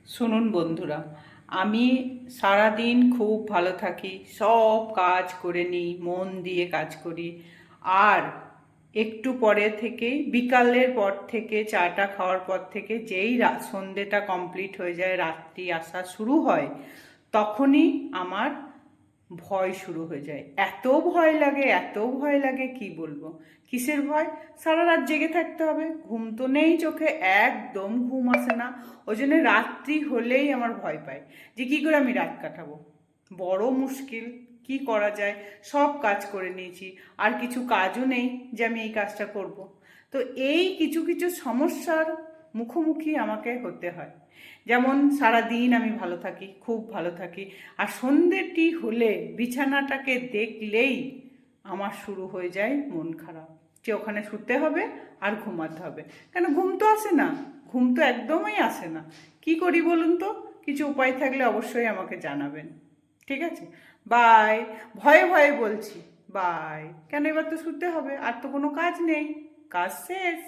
শুনুন বন্ধুরা, আমি সারাদিন খুব ভালো থাকি, সব কাজ করে নিই, মন দিয়ে কাজ করি। আর একটু পরে থেকেই বিকালের পর থেকে চাটা খাওয়ার পর থেকে যেই সন্ধেটা কমপ্লিট হয়ে যায়, রাত্রি আসা শুরু হয়, তখনই আমার ভয় শুরু হয়ে যায়। এত ভয় লাগে, এত ভয় লাগে, কি বলবো। কিসের ভয়? সারা রাত জেগে থাকতে হবে, ঘুম তো নেই চোখে, একদম ঘুম আসে না। ওই জন্য রাত্রি হলেই আমার ভয় পায় যে কী করে আমি রাত কাটাবো। বড় মুশকিল। কি করা যায়? সব কাজ করে নিয়েছি, আর কিছু কাজও নেই যে আমি এই কাজটা করব। তো এই কিছু কিছু সমস্যার মুখোমুখি আমাকে হতে হয়। যেমন সারা দিন আমি ভালো থাকি, খুব ভালো থাকি, আর সন্ধ্যেটি হলে বিছানাটাকে দেখলেই আমার শুরু হয়ে যায় মন খারাপ, যে ওখানে শুতে হবে আর ঘুমাতে হবে। কেন, ঘুম তো আসে না, ঘুম তো একদমই আসে না। কি করি বলুন তো? কিছু উপায় থাকলে অবশ্যই আমাকে জানাবেন। ঠিক আছে, বাই। ভয়ে ভয়ে বলছি বাই। কেন, এবার তো শুতে হবে, আর তো কোনো কাজ নেই, কাজ শেষ।